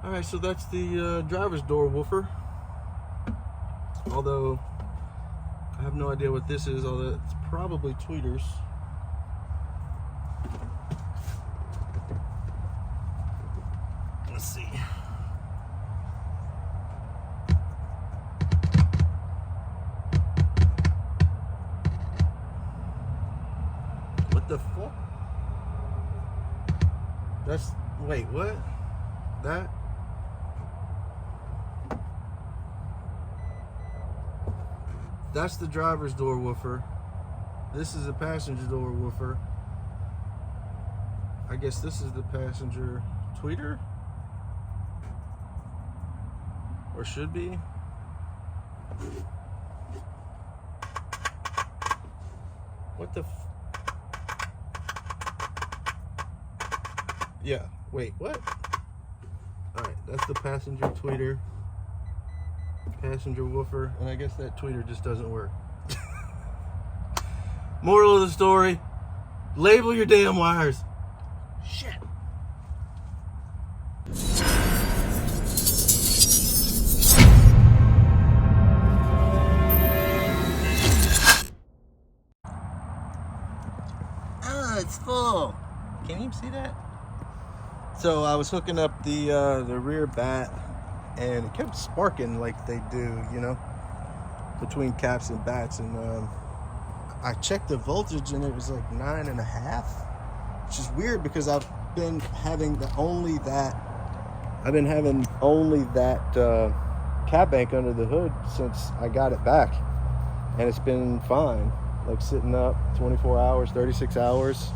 Alright, so that's the driver's door woofer. Although, I have no idea what this is, although it's probably tweeters. Let's see. What the fuck? That's, wait, what? That? That's the driver's door woofer. This is a passenger door woofer. I guess this is the passenger tweeter? Or should be? What the yeah, wait, what? Alright, that's the passenger tweeter. Passenger woofer, and I guess that tweeter just doesn't work. Moral of the story, label your damn wires. Shit. Oh, it's full. Can you see that? So I was hooking up the rear bat, and it kept sparking like they do, you know, between caps and bats. And I checked the voltage, and it was like 9.5, which is weird because I've been having only that cap bank under the hood since I got it back, and it's been fine, like sitting up 24 hours, 36 hours,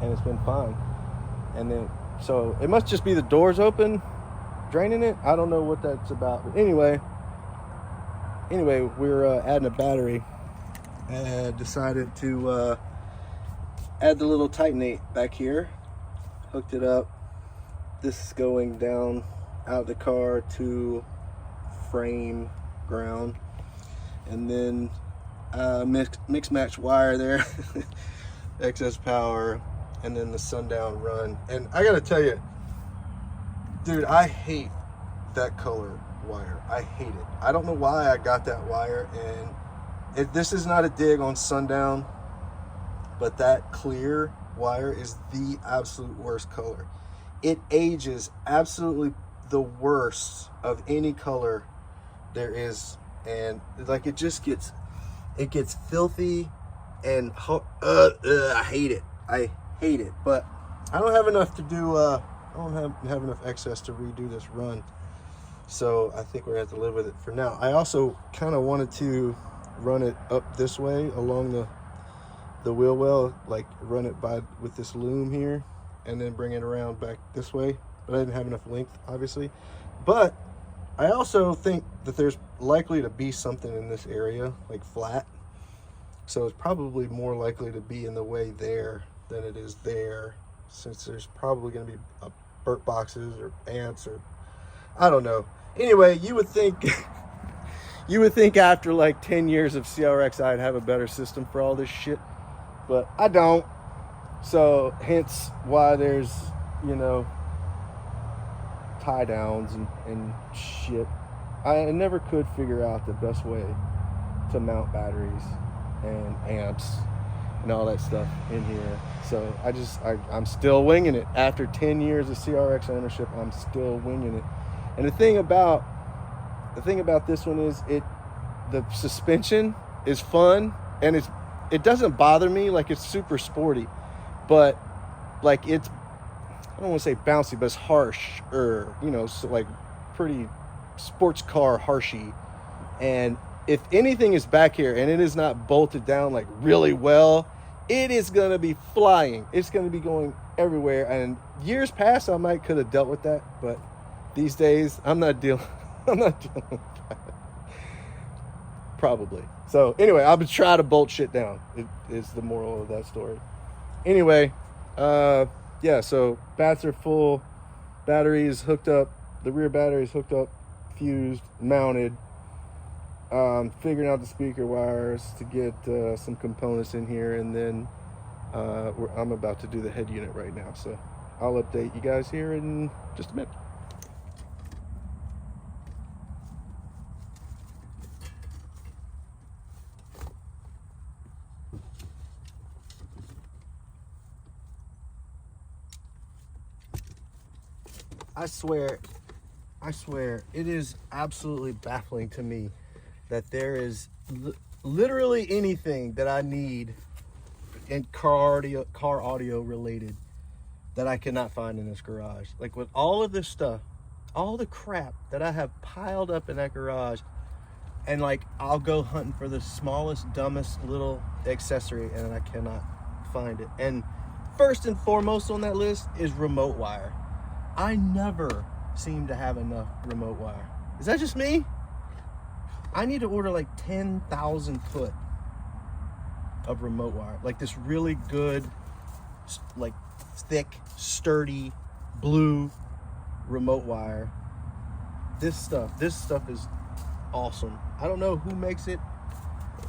and it's been fine. And then, so it must just be the doors open, draining it. I don't know what that's about. But anyway, we're adding a battery. And decided to add the little tightenate back here. Hooked it up. This is going down out of the car to frame ground. And then mix match wire there. Excess power. And then the sundown run. And I gotta tell you, dude, I hate that color wire. I hate it. I don't know why I got that wire, and this is not a dig on sundown, but that clear wire is the absolute worst color. It ages absolutely the worst of any color there is, and like it gets filthy, and I hate it. I hate it, but I don't have enough to do. I don't have enough excess to redo this run, so I think we're gonna have to live with it for now. I also kind of wanted to run it up this way along the wheel well, like run it with this loom here, and then bring it around back this way. But I didn't have enough length, obviously. But I also think that there's likely to be something in this area, like flat. So it's probably more likely to be in the way there than it is there, since there's probably going to be burnt boxes or ants, or I don't know. Anyway, you would think after like 10 years of CRX I'd have a better system for all this shit, but I don't. So hence why there's, you know, tie downs and shit. I never could figure out the best way to mount batteries and amps and all that stuff in here. So I'm still winging it. After 10 years of CRX ownership, I'm still winging it. And the thing about this one is the suspension is fun, and it doesn't bother me. Like, it's super sporty, but like I don't want to say bouncy, but it's harsh, or, you know, so like pretty sports car harshy. And if anything is back here and it is not bolted down like really well, it is going to be flying. It's going to be going everywhere. And years past, I could have dealt with that, but these days I'm not dealing with that. Probably. So anyway, I'll try to bolt shit down. It is the moral of that story. Anyway, yeah, so bats are full, batteries hooked up, the rear batteries hooked up, fused, mounted. Figuring out the speaker wires to get some components in here, and then I'm about to do the head unit right now. So I'll update you guys here in just a minute. I swear, it is absolutely baffling to me that there is literally anything that I need in car audio related that I cannot find in this garage. Like with all of this stuff, all the crap that I have piled up in that garage, and like I'll go hunting for the smallest, dumbest little accessory and I cannot find it. And first and foremost on that list is remote wire. I never seem to have enough remote wire. Is that just me? I need to order like 10,000 foot of remote wire, like this really good, like thick, sturdy blue remote wire. This stuff is awesome. I don't know who makes it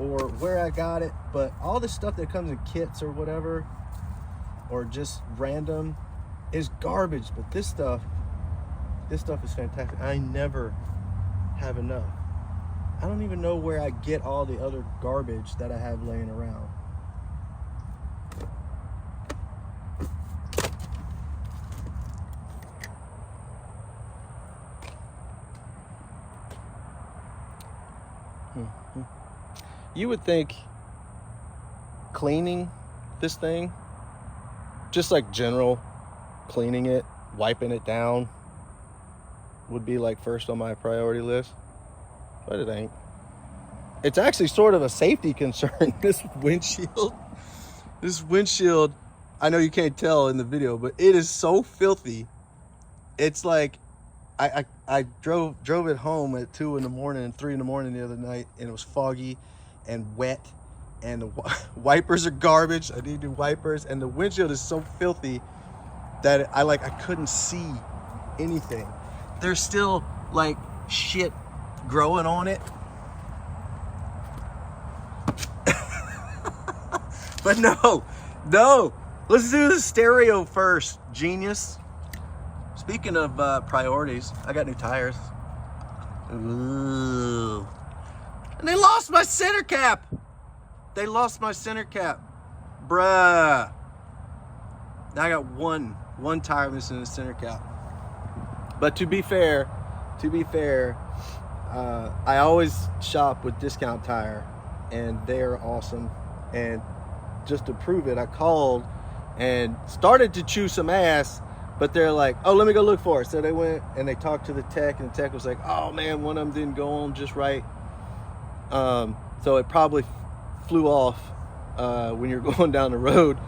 or where I got it, but all the stuff that comes in kits or whatever, or just random, is garbage. But this stuff is fantastic. I never have enough. I don't even know where I get all the other garbage that I have laying around. You would think cleaning this thing, just like general cleaning it, wiping it down, would be like first on my priority list, but it ain't. It's actually sort of a safety concern. This windshield, I know you can't tell in the video, but it is so filthy. It's like I drove it home at 2 in the morning and 3 in the morning the other night, and it was foggy and wet, and the wipers are garbage. I need new wipers, and the windshield is so filthy that I couldn't see anything. There's still like shit growing on it. But no, let's do the stereo first, genius. Speaking of priorities, I got new tires. Ooh. And they lost my center cap. Bruh. Now I got one tire missing in the center cap. But to be fair, I always shop with Discount Tire, and they're awesome. And just to prove it, I called and started to chew some ass, but they're like, oh, let me go look for it. So they went and they talked to the tech, and the tech was like, oh man, one of them didn't go on just right. So it probably flew off when you're going down the road.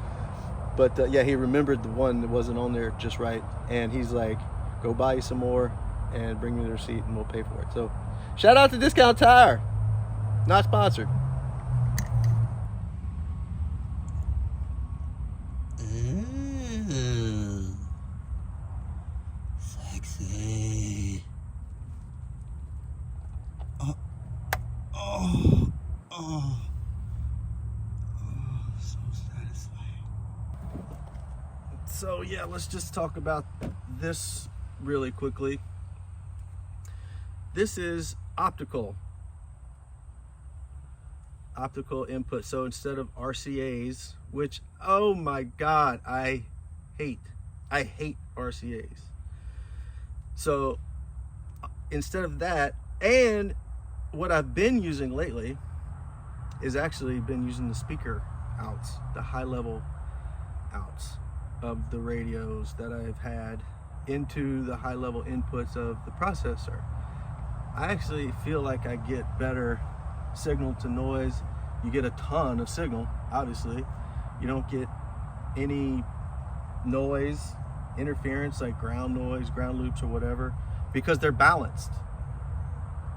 But yeah, he remembered the one that wasn't on there just right. And he's like, go buy you some more and bring me the receipt and we'll pay for it. So shout out to Discount Tire. Not sponsored. Ooh, sexy. So satisfying. So yeah, let's just talk about this really quickly. This is optical input. So instead of RCAs, which, oh my God, I hate RCAs. So instead of that, and what I've been using lately is actually been using the speaker outs, the high level outs of the radios that I've had into the high level inputs of the processor. I actually feel like I get better signal to noise. You get a ton of signal, obviously. You don't get any noise, interference, like ground noise, ground loops or whatever, because they're balanced.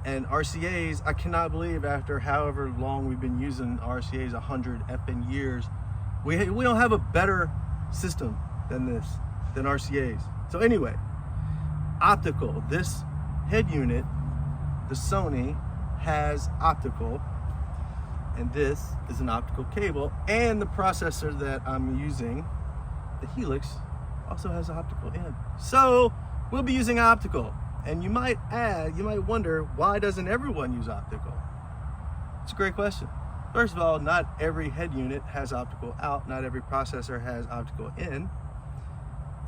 And RCAs, I cannot believe after however long we've been using RCAs, 100 effing years, we don't have a better system than RCAs. So anyway, optical, this head unit, the Sony, has optical, and this is an optical cable, and the processor that I'm using, the Helix, also has optical in. So we'll be using optical. And you might wonder, why doesn't everyone use optical? It's a great question. First of all, not every head unit has optical out, not every processor has optical in.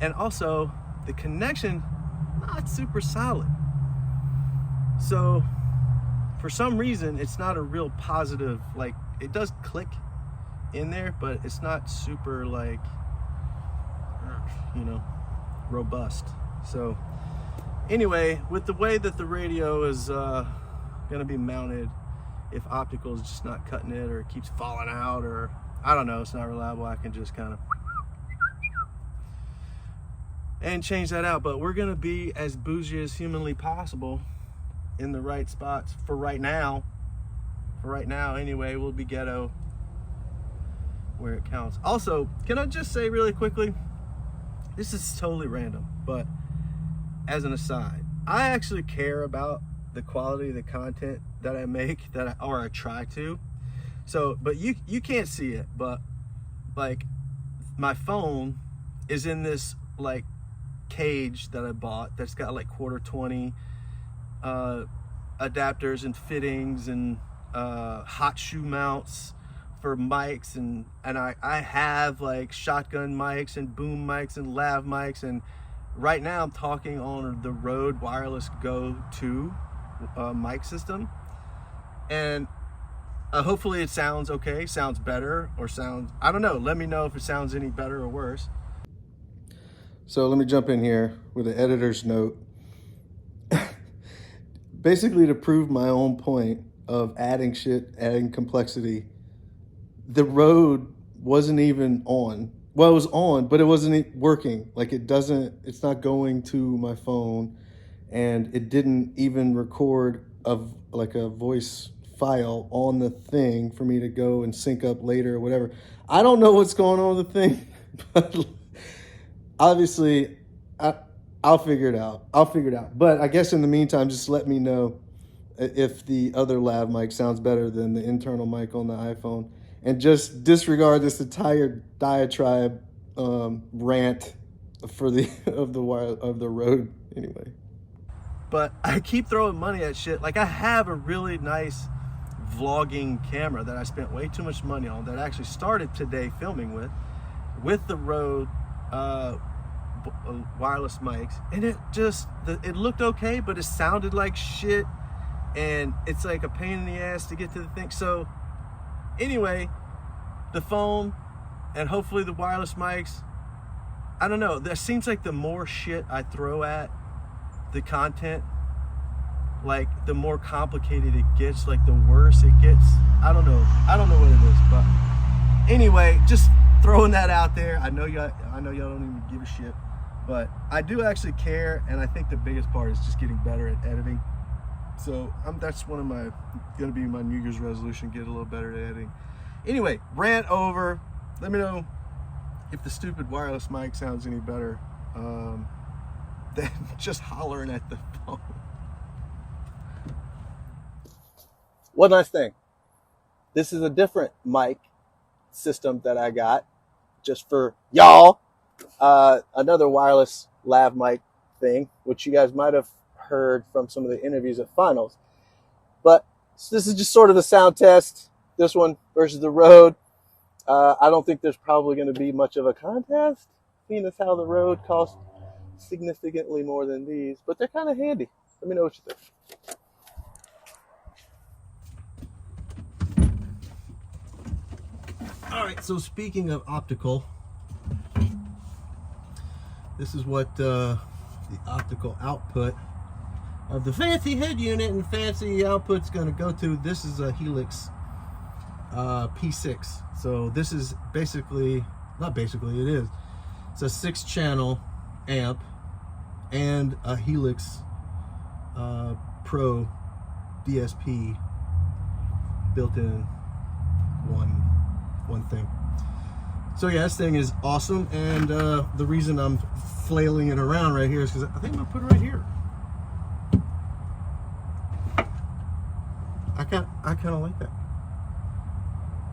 And also, the connection not super solid. So for some reason, it's not a real positive, like it does click in there, but it's not super like, you know, robust. So anyway, with the way that the radio is gonna be mounted, if Optical is just not cutting it, or it keeps falling out, or I don't know, it's not reliable, I can just kind of and change that out. But we're gonna be as bougie as humanly possible in the right spots for right now. For right now anyway, we'll be ghetto where it counts. Also, can I just say really quickly, this is totally random, but as an aside, I actually care about the quality of the content that I make, or I try to. So, but you can't see it, but like my phone is in this like cage that I bought that's got like quarter 20 adapters and fittings and hot shoe mounts for mics, and I have like shotgun mics and boom mics and lav mics, and right now I'm talking on the Rode Wireless Go 2 mic system, and hopefully it sounds okay, sounds better, or sounds, I don't know, let me know if it sounds any better or worse. So let me jump in here with an editor's note. Basically, to prove my own point of adding shit, adding complexity, the Rode wasn't even on. Well, it was on, but it wasn't working. Like it's not going to my phone, and it didn't even record like a voice file on the thing for me to go and sync up later or whatever. I don't know what's going on with the thing, but obviously I'll figure it out. But I guess in the meantime, just let me know if the other lav mic sounds better than the internal mic on the iPhone, and just disregard this entire diatribe rant for of the Rode anyway. But I keep throwing money at shit. Like, I have a really nice vlogging camera that I spent way too much money on, that I actually started today filming with the Rode wireless mics, and it looked okay, but it sounded like shit, and it's like a pain in the ass to get to the thing. So anyway, the phone and hopefully the wireless mics, I don't know, that seems like the more shit I throw at the content, like the more complicated it gets, like the worse it gets. I don't know what it is, but anyway, just throwing that out there. I know y'all don't even give a shit, but I do actually care, and I think the biggest part is just getting better at editing. So that's gonna be my New Year's resolution, get a little better at editing. Anyway, rant over. Let me know if the stupid wireless mic sounds any better than just hollering at the phone. One last thing. This is a different mic system that I got just for y'all. Another wireless lav mic thing, which you guys might have heard from some of the interviews at finals. But this is just sort of a sound test. This one versus the Rode. I don't think there's probably going to be much of a contest, seeing as how the Rode costs significantly more than these, but they're kind of handy. Let me know what you think. All right, so speaking of Optical, this is what the optical output of the fancy head unit and fancy output's going to go to. This is a Helix P6. So this is basically, not basically, it is. It's a 6-channel amp and a Helix Pro DSP built in one thing. So yeah, this thing is awesome, and the reason I'm flailing it around right here is because I think I'm gonna put it right here. I kind of like that.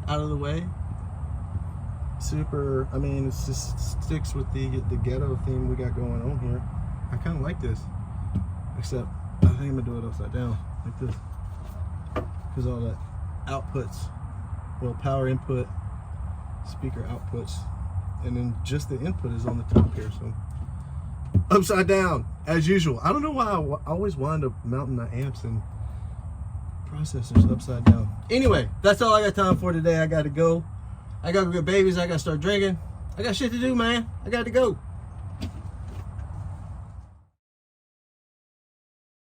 Out of the way. Super. I mean, it just sticks with the ghetto theme we got going on here. I kind of like this, except I think I'm gonna do it upside down like this, because all that outputs, well, power input, speaker outputs, and then just the input is on the top here. So upside down as usual. I don't know why I always wind up mounting the amps and processors upside down. Anyway, that's all I got time for today. I got to go. I got to go get babies. I got to start drinking. I got shit to do, man. I got to go.